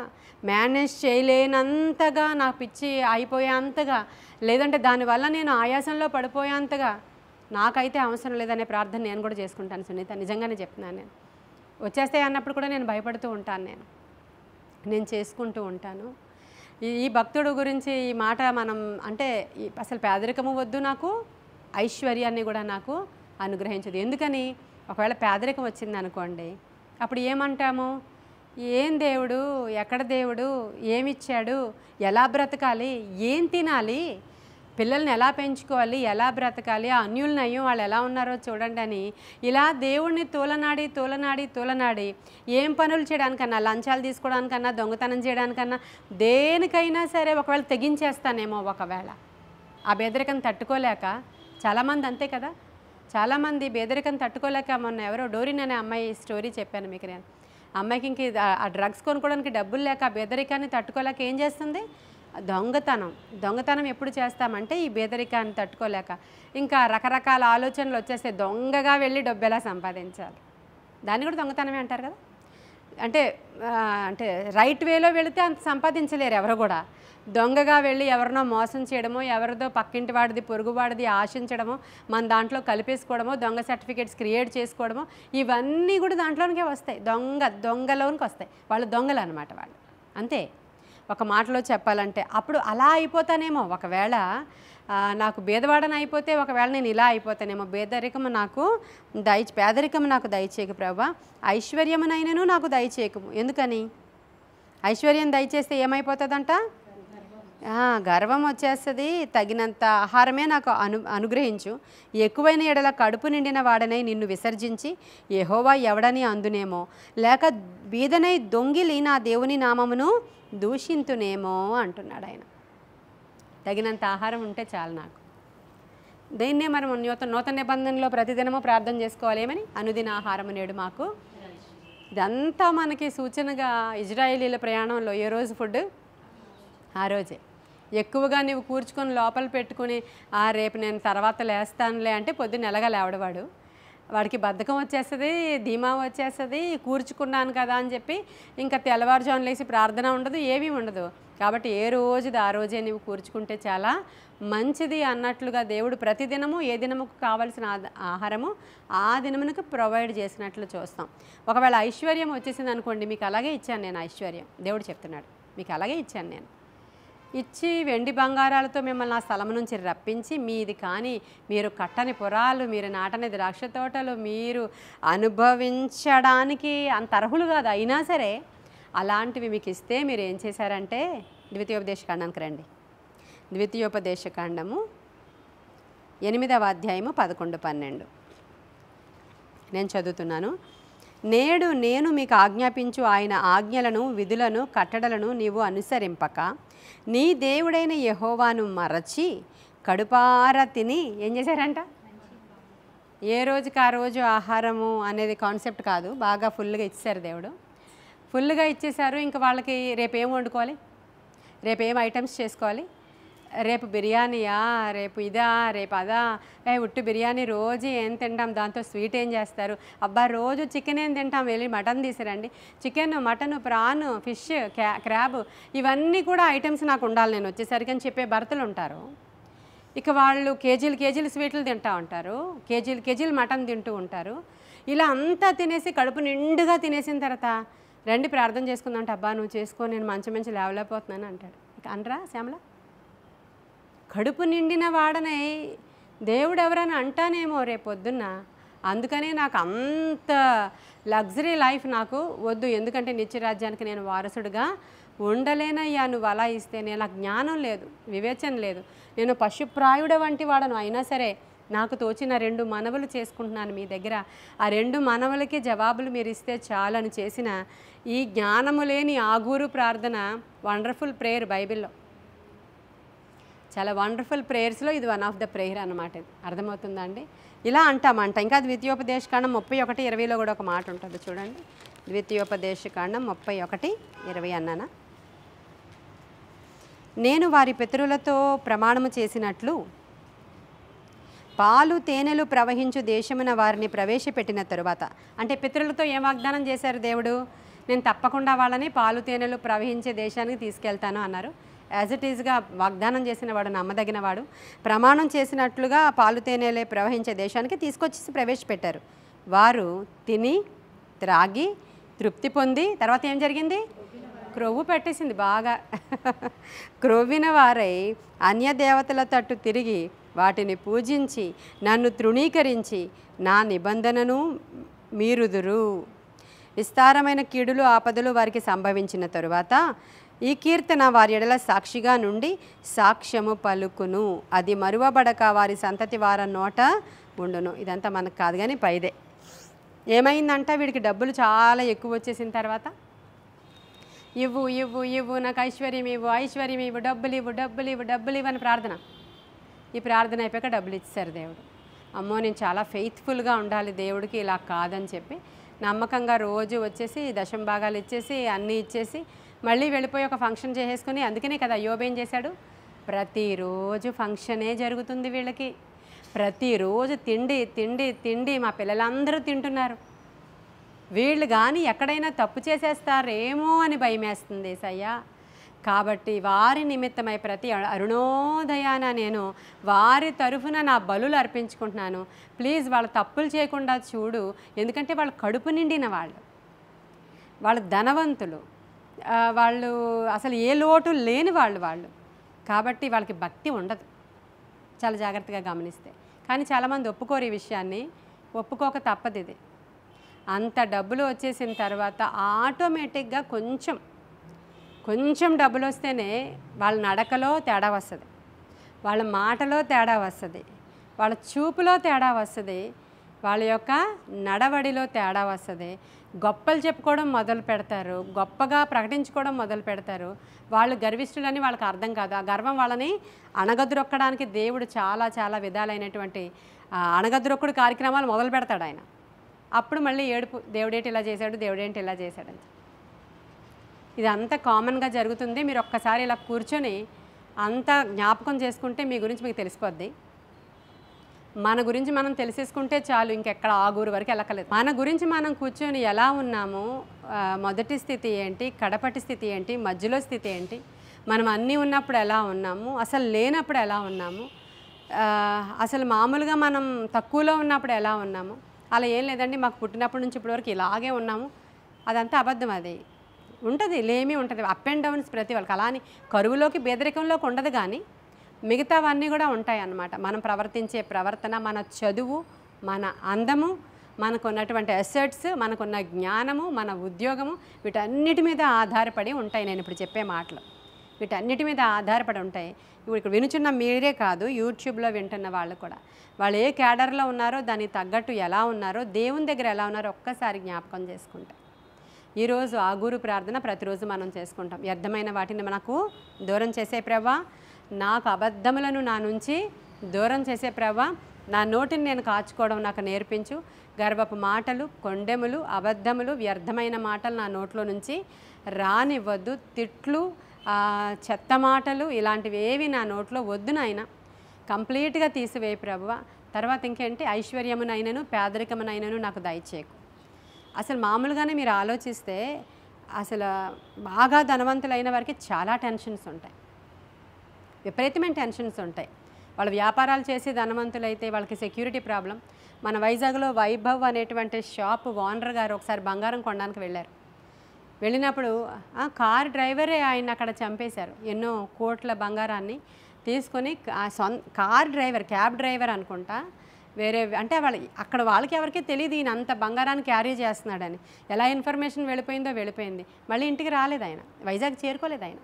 మేనేజ్ చేయలేనంతగా నా పిచ్చి అయిపోయేంతగా, లేదంటే దానివల్ల నేను ఆయాసంలో పడిపోయేంతగా నాకైతే అవసరం లేదనే ప్రార్థన నేను కూడా చేసుకుంటాను సునీత. నిజంగానే చెప్తున్నాను. నేను వచ్చేస్తాయి అన్నప్పుడు కూడా నేను భయపడుతూ ఉంటాను. నేను చేసుకుంటూ ఉంటాను. ఈ భక్తుడు గురించి ఈ మాట మనం అంటే అసలు పేదరికము వద్దు నాకు, ఐశ్వర్యాన్ని కూడా నాకు అనుగ్రహించదు. ఎందుకని? ఒకవేళ పేదరికం వచ్చింది అనుకోండి, అప్పుడు ఏమంటాము? ఏం దేవుడు, ఎక్కడ దేవుడు, ఏమిచ్చాడు, ఎలా బ్రతకాలి, ఏం తినాలి, పిల్లల్ని ఎలా పెంచుకోవాలి, ఎలా బ్రతకాలి, ఆ అన్యుల్ని అయ్యం వాళ్ళు ఎలా ఉన్నారో చూడండి అని ఇలా దేవుణ్ణి తోలనాడి ఏం పనులు చేయడానికన్నా, లంచాలు తీసుకోవడానికన్నా, దొంగతనం చేయడానికన్నా, దేనికైనా సరే ఒకవేళ తెగించేస్తానేమో. ఒకవేళ ఆ పేదరికం తట్టుకోలేక చాలామంది అంతే కదా, చాలామంది పేదరికం తట్టుకోలేక, మొన్న ఎవరో డోరిన్ అనే అమ్మాయి స్టోరీ చెప్పాను మీకు నేను. అమ్మాయికి ఇంక ఆ డ్రగ్స్ కొనుక్కోవడానికి డబ్బులు లేక పేదరికాన్ని తట్టుకోలేక ఏం చేస్తుంది? దొంగతనం ఎప్పుడు చేస్తామంటే ఈ పేదరికాన్ని తట్టుకోలేక ఇంకా రకరకాల ఆలోచనలు వచ్చేస్తే దొంగగా వెళ్ళి డబ్బు ఎలా సంపాదించాలి, దాన్ని కూడా దొంగతనమే అంటారు కదా. అంటే రైట్ వేలో వెళితే అంత సంపాదించలేరు ఎవరు కూడా. దొంగగా వెళ్ళి ఎవరినో మోసం చేయడమో, ఎవరిదో పక్కింటి వాడిది పొరుగువాడిది ఆశించడమో, మన దాంట్లో కలిపేసుకోవడమో, దొంగ సర్టిఫికేట్స్ క్రియేట్ చేసుకోవడమో, ఇవన్నీ కూడా దాంట్లోనికే వస్తాయి. దొంగలోనికి వస్తాయి. వాళ్ళు దొంగలు అనమాట వాళ్ళు. అంతే ఒక మాటలో చెప్పాలంటే. అప్పుడు అలా అయిపోతానేమో ఒకవేళ నాకు బేదవాడని అయిపోతే, ఒకవేళ నేను ఇలా అయిపోతానేమో. పేదరికము నాకు దయచేయకు ప్రభువా, ఐశ్వర్యమునైనను నాకు దయచేయకము. ఎందుకని? ఐశ్వర్యం దయచేస్తే ఏమైపోతుందంట? గర్వం వచ్చేస్తుంది. తగినంత ఆహారమే నాకు అనుగ్రహించు. ఎక్కువైన ఎడల కడుపు నిండిన వాడనై నిన్ను విసర్జించి యెహోవా ఎవడని అందునేమో, లేక బీదనై దొంగిలి నా దేవుని నామమును దూషింతునేమో అంటున్నాడు ఆయన. తగినంత ఆహారం ఉంటే చాలు నాకు. దీన్నే మనం నూతన నిబంధనలో ప్రతిదినము ప్రార్థన చేసుకోవాలి. ఏమని? అనుదిన ఆహారము నేడు మాకు. ఇదంతా మనకి సూచనగా ఇజ్రాయేలీల ప్రయాణంలో ఏ రోజు ఫుడ్ ఆ రోజే. ఎక్కువగా నీవు కూర్చుకొని లోపల పెట్టుకుని రేపు నేను తర్వాత లేస్తానులే అంటే పొద్దున్న ఎలాగా లేవడవాడు. వాడికి బద్ధకం వచ్చేస్తుంది, ధీమా వచ్చేస్తుంది. కూర్చుకున్నాను కదా అని చెప్పి ఇంకా తెల్లవారుజామున లేచి ప్రార్థన ఉండదు, ఏమీ ఉండదు. కాబట్టి ఏ రోజుది ఆ రోజే నీవు కూర్చుకుంటే చాలా మంచిది అన్నట్లుగా దేవుడు ప్రతిదినము ఏ దినముకు కావలసిన ఆహారము ఆ దినమునకు ప్రొవైడ్ చేసినట్లు చూస్తాం. ఒకవేళ ఐశ్వర్యం వచ్చేసింది అనుకోండి, మీకు అలాగే ఇచ్చాను నేను ఐశ్వర్యం. దేవుడు చెప్తున్నాడు, మీకు అలాగే ఇచ్చాను నేను. ఇచ్చి వెండి బంగారాలతో మిమ్మల్ని ఆ స్థలం నుంచి రప్పించి, మీది కానీ మీరు కట్టని పురాలు, మీరు నాటని ద్రాక్ష తోటలు మీరు అనుభవించడానికి అంత అర్హులు కాదు. అయినా సరే అలాంటివి మీకు ఇస్తే మీరు ఏం చేశారంటే, ద్వితీయోపదేశకాండానికి రండి. ద్వితీయోపదేశకాండము 8వ అధ్యాయము 11, 12 నేను చదువుతున్నాను. నేడు నేను మీకు ఆజ్ఞాపించు ఆయన ఆజ్ఞలను, విధులను, కట్టడలను నీవు అనుసరింపక నీ దేవుడైన యెహోవాను మరచి కడుపార తిని ఏం చేశారంట? ఏ రోజుకి ఆ రోజు ఆహారము అనేది కాన్సెప్ట్ కాదు, బాగా ఫుల్గా ఇచ్చేశారు దేవుడు. ఫుల్గా ఇచ్చేశారు. ఇంకా వాళ్ళకి రేపు ఏం వండుకోవాలి, రేపు ఏం ఐటమ్స్ చేసుకోవాలి, రేపు బిర్యానీయా, రేపు ఇదా, రేపు అదా, ఉట్టు బిర్యానీ రోజు ఏం తింటాం, దాంతో స్వీట్ ఏం చేస్తారు, అబ్బా రోజు చికెన్ ఏం తింటాం, వెళ్ళి మటన్ తీసిరండి. Chicken, mutton, prawn, fish, crab ఇవన్నీ కూడా ఐటమ్స్ నాకు ఉండాలి నేను వచ్చేసరికి అని చెప్పే భర్తలు ఉంటారు. ఇక వాళ్ళు కేజీలు స్వీట్లు తింటూ ఉంటారు, కేజీలు మటన్ తింటూ ఉంటారు. ఇలా అంతా తినేసి కడుపు నిండుగా తినేసిన తర్వాత రండి ప్రార్థన చేసుకుందామంటే, అబ్బా నువ్వు చేసుకో, నేను మంచి లేవలేకపోతున్నాను అంటాడు. ఇక అనరా శ్యామల? కడుపు నిండిన వాడనై దేవుడు ఎవరైనా అంటానేమో రేపొద్దున్న. అందుకనే నాకు అంత లగ్జరీ లైఫ్ నాకు వద్దు, ఎందుకంటే నిత్యరాజ్యానికి నేను వారసుడుగా ఉండలేనయ్యా, నువ్వు అలా ఇస్తే. నేను నాకు జ్ఞానం లేదు, వివేచన లేదు, నేను పశుప్రాయుడ వంటి వాడను. అయినా సరే నాకు తోచిన 2 మనవులు చేసుకుంటున్నాను మీ దగ్గర. ఆ 2 మనవులకి జవాబులు మీరు ఇస్తే చాలని చేసిన ఈ జ్ఞానము లేని ఆగూరు ప్రార్థన వండర్ఫుల్ ప్రేయర్ బైబిల్లో. చాలా వండర్ఫుల్ ప్రేయర్స్లో ఇది వన్ ఆఫ్ ద ప్రేయర్ అన్నమాట. ఇది అర్థమవుతుందా అండి? ఇలా అంటామంట. ఇంకా ద్వితీయోపదేశకాండం 31:20లో కూడా ఒక మాట ఉంటుంది చూడండి. ద్వితీయోపదేశకాండం 31:20 అన్నానా? నేను వారి పితరులతో ప్రమాణము చేసినట్లు పాలు తేనెలు ప్రవహించు దేశమున వారిని ప్రవేశపెట్టిన తరువాత, అంటే పితరులతో ఏం వాగ్దానం చేశారు దేవుడు? నేను తప్పకుండా వాళ్ళని పాలు తేనెలు ప్రవహించే దేశానికి తీసుకెళ్తాను అన్నారు. యాజ్ ఇట్ ఈజ్గా వాగ్దానం చేసిన వాడు నమ్మదగిన వాడు. ప్రమాణం చేసినట్లుగా పాలు తేనెలే ప్రవహించే దేశానికి తీసుకొచ్చి ప్రవేశపెట్టారు. వారు తిని త్రాగి తృప్తి పొంది తర్వాత ఏం జరిగింది? క్రొవ్వు పెట్టేసింది బాగా. క్రొవ్విన వారై అన్యదేవతల తట్టు తిరిగి వాటిని పూజించి నన్ను తృణీకరించి నా నిబంధనను మీరుదురు. విస్తారమైన కీడులు ఆపదలు వారికి సంభవించిన తరువాత ఈ కీర్తన వారి ఎడల సాక్షిగా నుండి సాక్ష్యము పలుకును, అది మరువబడక వారి సంతతి వారి నోట ఉండును. ఇదంతా మనకు కాదు కానీ పైదే. ఏమైందంట, వీడికి డబ్బులు చాలా ఎక్కువ వచ్చేసిన తర్వాత ఇవ్వు ఇవ్వు ఇవ్వు, నాకు ఐశ్వర్యం ఇవ్వు, ఐశ్వర్యం ఇవ్వు, డబ్బులు ఇవ్వు, డబ్బులు ఇవ్వు, డబ్బులు ఇవ్వు అని ప్రార్థన. ఈ ప్రార్థన అయిపోయాక డబ్బులు ఇచ్చారు దేవుడు. అమ్మో నేను చాలా ఫెయిత్ఫుల్గా ఉండాలి దేవుడికి, ఇలా కాదని చెప్పి నమ్మకంగా రోజు వచ్చేసి దశంభాగాలు ఇచ్చేసి అన్నీ ఇచ్చేసి మళ్ళీ వెళ్ళిపోయి ఒక ఫంక్షన్ చేసేసుకుని, అందుకనే కదా యోబు ఏం చేశాడు? ప్రతిరోజు ఫంక్షనే జరుగుతుంది వీళ్ళకి, ప్రతిరోజు తిండి తిండి తిండి, మా పిల్లలందరూ తింటున్నారు, వీళ్ళు కానీ ఎక్కడైనా తప్పు చేసేస్తారేమో అని భయమేస్తుంది ఏసయ్యా. కాబట్టి వారి నిమిత్తమై ప్రతి అరుణోదయాన నేను వారి తరఫున నా బలులు అర్పించుకుంటున్నాను. ప్లీజ్ వాళ్ళ తప్పులు చేయకుండా చూడు, ఎందుకంటే వాళ్ళు కడుపు నిండిన వాళ్ళు ధనవంతులు, వాళ్ళు అసలు ఏ లోటు లేని వాళ్ళు కాబట్టి వాళ్ళకి భక్తి ఉండదు, చాలా జాగ్రత్తగా గమనిస్తే. కానీ చాలామంది ఒప్పుకోరు ఈ విషయాన్ని, ఒప్పుకోక తప్పదు. ఇది అంత డబ్బులు వచ్చేసిన తర్వాత ఆటోమేటిక్గా కొంచెం డబ్బులు వస్తేనే వాళ్ళ నడకలో తేడా వస్తుంది, వాళ్ళ మాటలో తేడా వస్తుంది, వాళ్ళ చూపులో తేడా వస్తుంది, వాళ్ళ యొక్క నడవడిలో తేడా వస్తుంది. గొప్పలు చెప్పుకోవడం మొదలు పెడతారు, గొప్పగా ప్రకటించుకోవడం మొదలు పెడతారు. వాళ్ళు గర్విష్ఠులని వాళ్ళకి అర్థం కాదు. ఆ గర్వం వాళ్ళని అణగద్రొక్కడానికి దేవుడు చాలా చాలా విధాలైనటువంటి అణగద్రొక్కుడు కార్యక్రమాలు మొదలు పెడతాడు ఆయన. అప్పుడు మళ్ళీ ఏడుపు, దేవుడేంటి ఇలా చేశాడు, దేవుడేంటి ఇలా చేశాడని. ఇది అంత కామన్గా జరుగుతుంది. మీరు ఒక్కసారి ఇలా కూర్చొని అంత జ్ఞాపకం చేసుకుంటే మీ గురించి మీకు తెలిసిపోద్ది. మన గురించి మనం తెలిసేసుకుంటే చాలు, ఇంకెక్కడ ఆగూరు వరకు వెళ్ళకలేదు. మన గురించి మనం కూర్చొని ఎలా ఉన్నాము, మొదటి స్థితి ఏంటి, కడపటి స్థితి ఏంటి, మధ్యలో స్థితి ఏంటి, మనం అన్నీ ఉన్నప్పుడు ఎలా ఉన్నాము, అసలు లేనప్పుడు ఎలా ఉన్నాము, అసలు మామూలుగా మనం తక్కువలో ఉన్నప్పుడు ఎలా ఉన్నాము. అలా ఏం లేదండి, మాకు పుట్టినప్పటి నుంచి ఇప్పటివరకు ఇలాగే ఉన్నాము, అదంతా అబద్ధం. అది ఉంటుంది, లేమి ఉంటుంది, అప్ అండ్ డౌన్స్ ప్రతి వాళ్ళకి. అలా అని కరువులోకి బేదరికంలోకి ఉండదు, కానీ మిగతావన్నీ కూడా ఉంటాయి అన్నమాట. మనం ప్రవర్తించే ప్రవర్తన, మన చదువు, మన అందము, మనకున్నటువంటి అసెట్స్, మనకున్న జ్ఞానము, మన ఉద్యోగము, వీటన్నిటి మీద ఆధారపడి ఉంటాయి. నేను ఇప్పుడు చెప్పే మాటలు వీటన్నిటి మీద ఆధారపడి ఉంటాయి. ఇప్పుడు ఇక్కడ వినుచున్న మీరే కాదు, యూట్యూబ్లో వింటున్న వాళ్ళు కూడా, వాళ్ళు ఏ క్యాడర్లో ఉన్నారో దానికి తగ్గట్టు ఎలా ఉన్నారో, దేవుని దగ్గర ఎలా ఉన్నారో ఒక్కసారి జ్ఞాపకం చేసుకుంటాం. ఈరోజు ఆగూరు ప్రార్థన ప్రతిరోజు మనం చేసుకుంటాం. వ్యర్థమైన వాటిని మనకు దూరం చేసే ప్రభా, నాకు అబద్ధములను నా నుంచి దూరం చేసే ప్రభా, నా నోటిని నేను కాచుకోవడం నాకు నేర్పించు. గర్వపు మాటలు, కొండెములు, అబద్ధములు, వ్యర్థమైన మాటలు నా నోట్లో నుంచి రానివ్వద్దు. తిట్లు, చెత్త మాటలు ఇలాంటివి ఏవి నా నోట్లో వద్దు నాయన, కంప్లీట్గా తీసివేయి ప్రభువా. తర్వాత ఇంకేంటి, ఐశ్వర్యమునైనను పేదరికమునైనను నాకు దయచేయకు. అసలు మామూలుగానే మీరు ఆలోచిస్తే అసలు బాగా ధనవంతులైన వారికి చాలా టెన్షన్స్ ఉంటాయి, విపరీతమైన టెన్షన్స్ ఉంటాయి. వాళ్ళు వ్యాపారాలు చేసి ధనవంతులైతే వాళ్ళకి సెక్యూరిటీ ప్రాబ్లం. మన వైజాగ్లో వైభవ్ అనేటువంటి షాప్ ఓనర్ గారు ఒకసారి బంగారం కొనడానికి వెళ్ళారు. వెళ్ళినప్పుడు కార్ డ్రైవరే ఆయన అక్కడ చంపేశారు. ఎన్నో కోట్ల బంగారాన్ని తీసుకొని కార్ డ్రైవర్, క్యాబ్ డ్రైవర్ అనుకుంటా, వేరే అంటే అక్కడ వాళ్ళకి ఎవరికీ తెలియదు ఈయన అంత బంగారాన్ని క్యారీ చేస్తున్నాడని. ఎలా ఇన్ఫర్మేషన్ వెళ్ళిపోయిందో వెళ్ళిపోయింది. మళ్ళీ ఇంటికి రాలేదు ఆయన, వైజాగ్ చేరుకోలేదు ఆయన.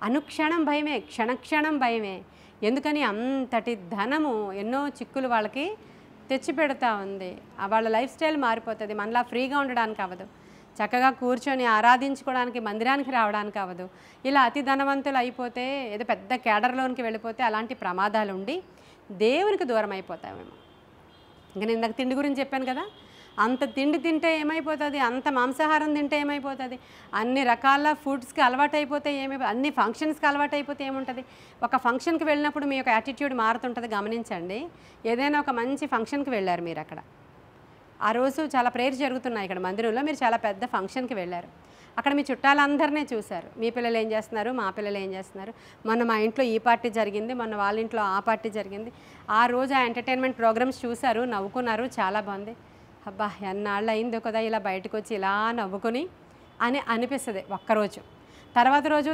అనుక్షణం భయమే, క్షణక్షణం భయమే. ఎందుకని అంతటి ధనము ఎన్నో చిక్కులు వాళ్ళకి తెచ్చిపెడతా ఉంది. వాళ్ళ లైఫ్ స్టైల్ మారిపోతుంది. మనలా ఫ్రీగా ఉండడానికి అవ్వదు, చక్కగా కూర్చొని ఆరాధించుకోవడానికి మందిరానికి రావడానికి అవ్వదు. ఇలా అతి ధనవంతులు అయిపోతే ఏదో పెద్ద కేడర్లోనికి వెళ్ళిపోతే అలాంటి ప్రమాదాలు ఉండి దేవునికి దూరం అయిపోతామేమో. ఇంకా నేను నాకు తిండి గురించి చెప్పాను కదా, అంత తిండి తింటే ఏమైపోతుంది, అంత మాంసాహారం తింటే ఏమైపోతుంది, అన్ని రకాల ఫుడ్స్కి అలవాటు అయిపోతే అన్ని ఫంక్షన్స్కి అలవాటు అయిపోతే ఏముంటుంది. ఒక ఫంక్షన్కి వెళ్ళినప్పుడు మీ యొక్క యాటిట్యూడ్ మారుతుంటుంది. గమనించండి, ఏదైనా ఒక మంచి ఫంక్షన్కి వెళ్ళారు మీరు, అక్కడ ఆ రోజు చాలా ప్రేయర్స్ జరుగుతున్నాయి ఇక్కడ మందిరంలో, మీరు చాలా పెద్ద ఫంక్షన్కి వెళ్ళారు. అక్కడ మీ చుట్టాలందరినీ చూశారు. మీ పిల్లలు ఏం చేస్తున్నారు, మా పిల్లలు ఏం చేస్తున్నారు, మొన్న మా ఇంట్లో ఈ పార్టీ జరిగింది, మొన్న వాళ్ళ ఇంట్లో ఆ పార్టీ జరిగింది. ఆ రోజు ఆ ఎంటర్టైన్మెంట్ ప్రోగ్రామ్స్ చూశారు, నవ్వుకున్నారు, చాలా బాగుంది. అబ్బా ఎన్నాళ్ళు అయిందో కదా ఇలా బయటకు వచ్చి ఇలా నవ్వుకొని అని అనిపిస్తుంది ఒక్కరోజు. తర్వాత రోజు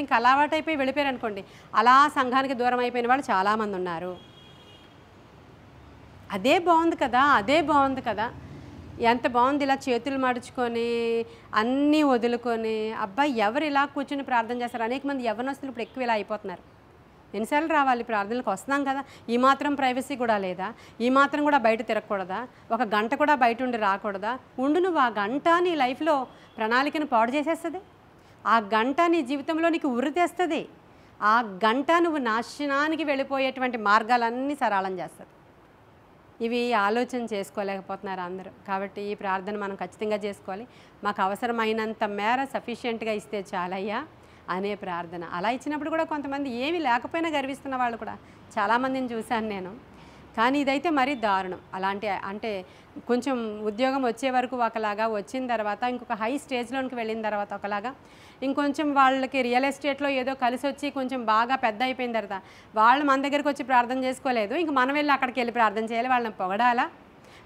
ఇంకా అలవాటైపోయి వెళ్ళిపోయారు అనుకోండి, అలా సంఘానికి దూరం అయిపోయిన వాళ్ళు చాలామంది ఉన్నారు. అదే బాగుంది కదా, ఎంత బాగుంది ఇలా చేతులు మడుచుకొని అన్నీ వదులుకొని. అబ్బాయి ఎవరు ఇలా కూర్చుని ప్రార్థన చేస్తారు? అనేక మంది యవ్వనస్తులు ఇప్పుడు ఎక్కువ ఇలా అయిపోతున్నారు. ఎన్నిసార్లు రావాలి ప్రార్థనలకు? వస్తున్నాం కదా, ఈ మాత్రం ప్రైవసీ కూడా లేదా? ఈ మాత్రం కూడా బయట తిరగకూడదా? ఒక గంట కూడా బయట ఉండి రాకూడదా? నువ్వు ఆ గంట నీ లైఫ్లో ప్రణాళికను పాడు చేసేస్తుంది. ఆ గంట నీ జీవితంలో నీకు ఉరి తెస్తుంది. ఆ గంట నువ్వు నాశనానికి వెళ్ళిపోయేటువంటి మార్గాలన్నీ సరళం చేస్తుంది. ఇవి ఆలోచన చేసుకోలేకపోతున్నారు అందరూ. కాబట్టి ఈ ప్రార్థన మనం ఖచ్చితంగా చేసుకోవాలి. మాకు అవసరమైనంత మేర సఫిషియెంట్గా ఇస్తే చాలయ్యా అనే ప్రార్థన. అలా ఇచ్చినప్పుడు కూడా కొంతమంది ఏమీ లేకపోయినా గర్విస్తున్న వాళ్ళు కూడా చాలామందిని చూశాను నేను. కానీ ఇదైతే మరీ దారుణం. అంటే కొంచెం ఉద్యోగం వచ్చే వరకు ఒకలాగా, వచ్చిన తర్వాత ఇంకొక హై స్టేజ్లోనికి వెళ్ళిన తర్వాత ఒకలాగా, ఇంకొంచెం వాళ్ళకి రియల్ ఎస్టేట్లో ఏదో కలిసి వచ్చి కొంచెం బాగా పెద్ద అయిపోయిన తర్వాత వాళ్ళు మన దగ్గరికి వచ్చి ప్రార్థన చేసుకోలేదు, ఇంక మనం వెళ్ళి అక్కడికి వెళ్ళి ప్రార్థన చేయాలి, వాళ్ళని పొగడాలా?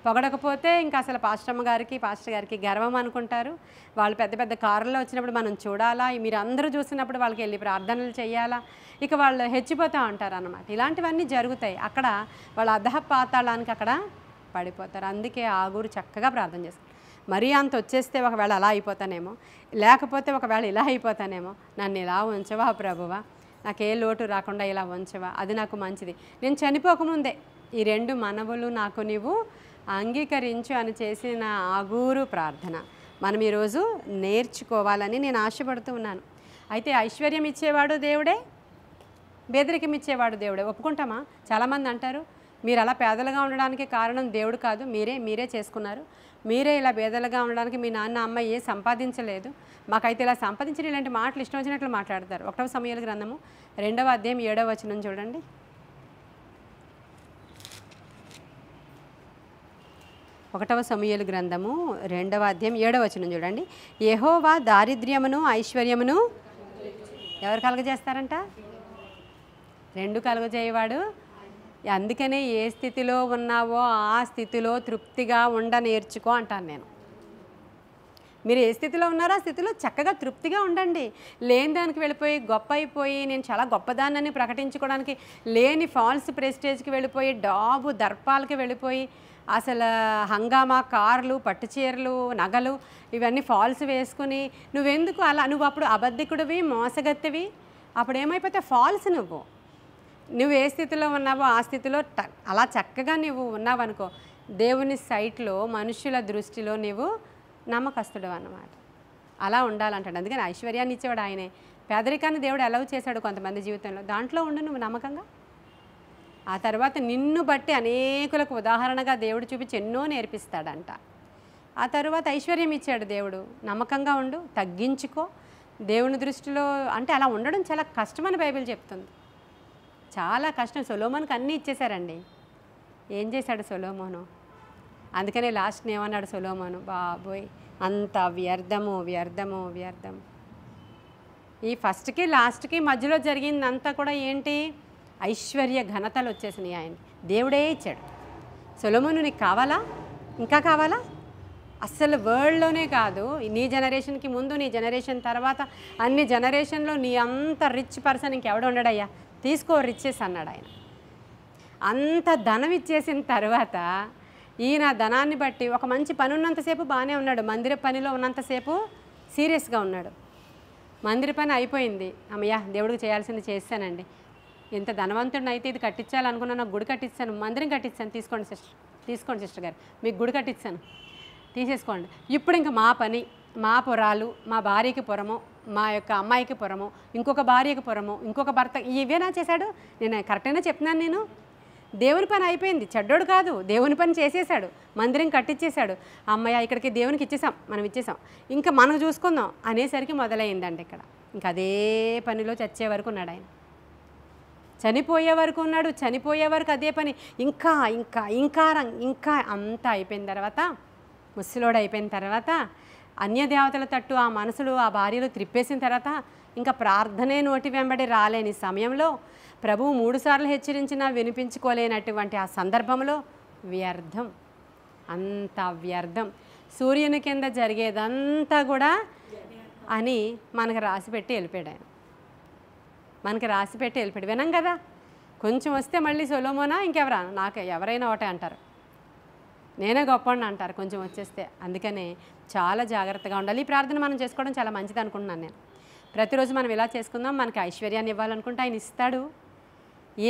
పొగడకపోతే ఇంకా అసలు పాస్టర్ గారికి గర్వం అనుకుంటారు. వాళ్ళు పెద్ద పెద్ద కారుల్లో వచ్చినప్పుడు మనం చూడాలా, మీరు అందరూ చూసినప్పుడు వాళ్ళకి వెళ్ళి ప్రార్థనలు చేయాలా, ఇక వాళ్ళు హెచ్చిపోతూ ఉంటారు అన్నమాట. ఇలాంటివన్నీ జరుగుతాయి. అక్కడ వాళ్ళ అధః పాతాళానికి అక్కడ పడిపోతారు. అందుకే ఆగురు చక్కగా ప్రార్థన చేస్తారు. మరీ అంత వచ్చేస్తే ఒకవేళ అలా అయిపోతానేమో, లేకపోతే ఒకవేళ ఇలా అయిపోతానేమో, నన్ను ఇలా ఉంచవా ప్రభువా, నాకే లోటు రాకుండా ఇలా ఉంచవా, అది నాకు మంచిది. నేను చనిపోకముందే ఈ 2 మనవులు నాకు నీవు అంగీకరించు అని చేసిన ఆగూరు ప్రార్థన మనం ఈరోజు నేర్చుకోవాలని నేను ఆశపడుతూ ఉన్నాను. అయితే ఐశ్వర్యం ఇచ్చేవాడు దేవుడే, పేదరికం ఇచ్చేవాడు దేవుడే. ఒప్పుకుంటామా? చాలామంది అంటారు మీరు అలా పేదలుగా ఉండడానికి కారణం దేవుడు కాదు, మీరే చేసుకున్నారు, మీరే ఇలా పేదలుగా ఉండడానికి మీ నాన్న అమ్మ ఏ సంపాదించలేదు, మాకైతే ఇలా సంపాదించిన ఇలాంటి మాటలు ఇష్టం వచ్చినట్లు మాట్లాడతారు. 1వ సమూయేలు గ్రంథము 2వ అధ్యాయం 7వ వచనం చూడండి. 1వ సమూయేలు గ్రంథము 2వ అధ్యాయం 7వ వచనం చూడండి. యెహోవా దారిద్ర్యమును ఐశ్వర్యమును ఎవరు కలుగజేస్తారంట? 2 కలుగజేయవాడు. అందుకనే ఏ స్థితిలో ఉన్నావో ఆ స్థితిలో తృప్తిగా ఉండ నేర్చుకో అంటాను నేను. మీరు ఏ స్థితిలో ఉన్నారో ఆ స్థితిలో చక్కగా తృప్తిగా ఉండండి. లేని దానికి వెళ్ళిపోయి గొప్ప అయిపోయి నేను చాలా గొప్పదాన్నని ప్రకటించుకోవడానికి లేని ఫాల్స్ ప్రెస్టేజ్కి వెళ్ళిపోయి డాబు దర్పాలకి వెళ్ళిపోయి అసలు హంగామా కార్లు, పట్టుచీరలు, నగలు ఇవన్నీ ఫాల్స్ వేసుకుని నువ్వెందుకు అలా? నువ్వు అప్పుడు అబద్ధికుడివి, మోసగత్తివి. అప్పుడు ఏమైపోతే ఫాల్స్. నువ్వు ఏ స్థితిలో ఉన్నావో ఆ స్థితిలో అలా చక్కగా నువ్వు ఉన్నావనుకో, దేవుని సైట్లో మనుషుల దృష్టిలో నువ్వు నమ్మకస్తుడు అన్నమాట. అలా ఉండాలంటాడు. అందుకని ఐశ్వర్యాన్ని ఇచ్చేవాడు ఆయనే. పేదరికాన్ని దేవుడు అలౌ చేశాడు కొంతమంది జీవితంలో. దాంట్లో ఉండు నువ్వు నమ్మకంగా. ఆ తర్వాత నిన్ను బట్టి అనేకులకు ఉదాహరణగా దేవుడు చూపించి ఎన్నో నేర్పిస్తాడంట. ఆ తర్వాత ఐశ్వర్యం ఇచ్చాడు దేవుడు. నమ్మకంగా ఉండు, తగ్గించుకో. దేవుని దృష్టిలో అంటే అలా ఉండడం చాలా కష్టమని బైబిల్ చెప్తుంది. చాలా కష్టం. సొలొమోనుకి అన్నీ ఇచ్చేశారండి. ఏం చేశాడు సొలొమోను? అందుకనే లాస్ట్ ఏమన్నాడు సొలొమోను, బాబోయ్ అంత వ్యర్థము. ఈ ఫస్ట్కి లాస్ట్కి మధ్యలో జరిగిందంతా కూడా ఏంటి? ఐశ్వర్య ఘనతలు వచ్చేసినాయి ఆయన. దేవుడే ఇచ్చాడు. సొలొమోను నీకు కావాలా? ఇంకా కావాలా? అస్సలు వరల్డ్లోనే కాదు, నీ జనరేషన్కి ముందు, నీ జనరేషన్ తర్వాత, అన్ని జనరేషన్లో నీ అంత రిచ్ పర్సన్ ఇంకెవడు ఉండడయ్యా, తీసుకో రిచెస్ అన్నాడు ఆయన. అంత ధనం ఇచ్చేసిన తర్వాత ఈయన ధనాన్ని బట్టి ఒక మంచి పని ఉన్నంతసేపు బాగానే ఉన్నాడు, మందిర పనిలో ఉన్నంతసేపు సీరియస్గా ఉన్నాడు. మందిర పని అయిపోయింది, అమ్మయ్య దేవుడికి చేయాల్సింది చేస్తానండి, ఇంత ధనవంతుడిని అయితే ఇది కట్టించాలనుకున్నాను, గుడి కట్టించాను, మందిరం కట్టించాను, తీసుకోండి సిస్టర్ గారు, మీకు గుడి కట్టించాను, తీసేసుకోండి. ఇప్పుడు ఇంకా మా పని, మా పురాలు, మా భార్యకి పురము, మా యొక్క అమ్మాయికి పురము, ఇంకొక భార్యకి పురము, ఇంకొక భర్త, ఇవేనా చేశాడు? నేను కరెక్ట్గానే చెప్తున్నాను. నేను దేవుని పని అయిపోయింది, చెడ్డోడు కాదు, దేవుని పని చేసేసాడు, మందిరం కట్టించేశాడు. అమ్మయ్య ఇక్కడికి దేవునికి ఇచ్చేసాం, మనం ఇచ్చేసాం, ఇంకా మనం చూసుకుందాం అనేసరికి మొదలైందండి ఇక్కడ. ఇంకా అదే పనిలో చచ్చే వరకు ఉన్నాడు ఆయన, చనిపోయే వరకు ఉన్నాడు, చనిపోయే వరకు అదే పని. ఇంకా ఇంకా ఇంకా ఇంకా అంతా అయిపోయిన తర్వాత, ముసలోడు అయిపోయిన తర్వాత, అన్యదేవతల తట్టు ఆ మనసులు ఆ భార్యలు త్రిప్పేసిన తర్వాత, ఇంకా ప్రార్థనే నోటి వెంబడి రాలేని సమయంలో, ప్రభువు 3 సార్లు హెచ్చరించినా వినిపించుకోలేనటువంటి ఆ సందర్భంలో వ్యర్థం, అంత వ్యర్థం, సూర్యుని కింద జరిగేదంతా కూడా అని మనకు రాసిపెట్టి వెళ్ళిపోయాడు ఆయన. మనకి రాసిపెట్టి వెళ్ళిపోయాడు. వినం కదా, కొంచెం వస్తే మళ్ళీ సొలొమోనా ఇంకెవరా, నాకు ఎవరైనా ఒకటే అంటారు, నేనే గొప్పని అంటారు కొంచెం వచ్చేస్తే. అందుకనే చాలా జాగ్రత్తగా ఉండాలి. ఈ ప్రార్థన మనం చేసుకోవడం చాలా మంచిది అనుకుంటున్నాను నేను. ప్రతిరోజు మనం ఇలా చేసుకుందాం. మనకి ఐశ్వర్యాన్ని ఇవ్వాలనుకుంటే ఆయన ఇస్తాడు,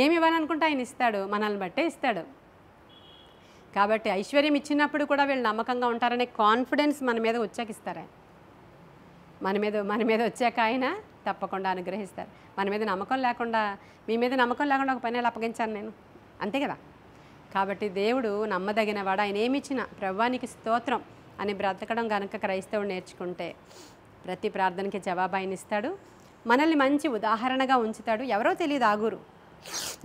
ఏమి ఇవ్వాలనుకుంటే ఆయన ఇస్తాడు, మనల్ని బట్టే ఇస్తాడు. కాబట్టి ఐశ్వర్యం ఇచ్చినప్పుడు కూడా వీళ్ళు నమ్మకంగా ఉంటారనే కాన్ఫిడెన్స్ మన మీద వచ్చాక ఇస్తారు ఆయన. మన మీద వచ్చాక ఆయన తప్పకుండా అనుగ్రహిస్తారు. మన మీద నమ్మకం లేకుండా, మీ మీద నమ్మకం లేకుండా ఒక పని ఎలా అప్పగించాను నేను, అంతే కదా. కాబట్టి దేవుడు నమ్మదగినవాడు, ఆయన ఏమి ఇచ్చినా ప్రభువానికి స్తోత్రం అని బ్రతకడం కనుక క్రైస్తవుడు నేర్చుకుంటే ప్రతి ప్రార్థనకి జవాబు ఆయన ఇస్తాడు, మనల్ని మంచి ఉదాహరణగా ఉంచుతాడు. ఎవరో తెలియదు ఆగురు,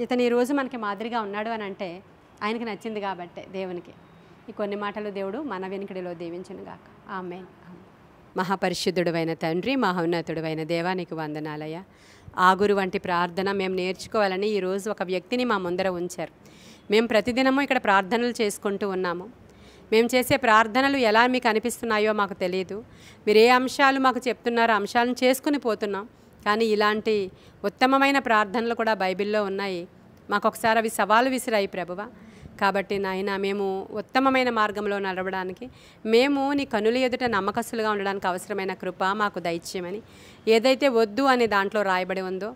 ఇతను ఈరోజు మనకి మాదిరిగా ఉన్నాడు అని అంటే ఆయనకి నచ్చింది కాబట్టే దేవునికి. ఈ కొన్ని మాటలు దేవుడు మన వెనుకడిలో దీవించునుగాక. ఆమేన్. మహాపరిశుద్ధుడైన తండ్రి, మహోన్నతుడైన దేవానికి వందనాలయ. ఆగురు వంటి ప్రార్థన మేము నేర్చుకోవాలని ఈరోజు ఒక వ్యక్తిని మా ముందర ఉంచారు. మేము ప్రతిదినము ఇక్కడ ప్రార్థనలు చేసుకుంటూ ఉన్నాము. మేము చేసే ప్రార్థనలు ఎలా మీకు అనిపిస్తున్నాయో మాకు తెలియదు. మీరు ఏ అంశాలు మాకు చెప్తున్నారో అంశాలను చేసుకుని పోతున్నాం. కానీ ఇలాంటి ఉత్తమమైన ప్రార్థనలు కూడా బైబిల్లో ఉన్నాయి. మాకు ఒకసారి అవి సవాలు విసిరాయి ప్రభువా. కాబట్టి నాయన మేము ఉత్తమమైన మార్గంలో నడవడానికి, మేము నీ కనుల ఎదుట నమ్మకస్తులుగా ఉండడానికి అవసరమైన కృప మాకు దయచేయమని, ఏదైతే వద్దు అని దాంట్లో రాయబడి ఉందో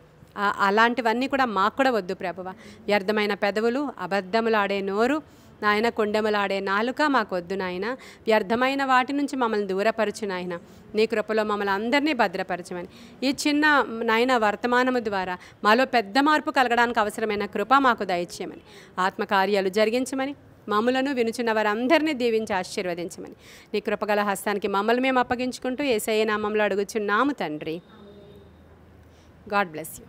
అలాంటివన్నీ కూడా మాకు కూడా వద్దు ప్రభువా. వ్యర్థమైన పెదవులు, అబద్ధములాడే నోరు నాయన, కొండెములాడే నాలుక మాకు వద్దు నాయన. వ్యర్థమైన వాటి నుంచి మమ్మల్ని దూరపరచు నాయన. నీ కృపలో మమ్మల్ని అందరినీ భద్రపరచమని, ఈ చిన్న నాయన వర్తమానము ద్వారా మాలో పెద్ద మార్పు కలగడానికి అవసరమైన కృప మాకు దయచేయమని, ఆత్మకార్యాలు జరిగించమని, మమ్మలను వినుచున్న వారందరినీ దీవించి ఆశీర్వదించమని, నీ కృపగల హస్తానికి మమ్మల్ని మేము అప్పగించుకుంటూ యేసయ్య నామములో అడుగుచున్నాము తండ్రి. God bless you.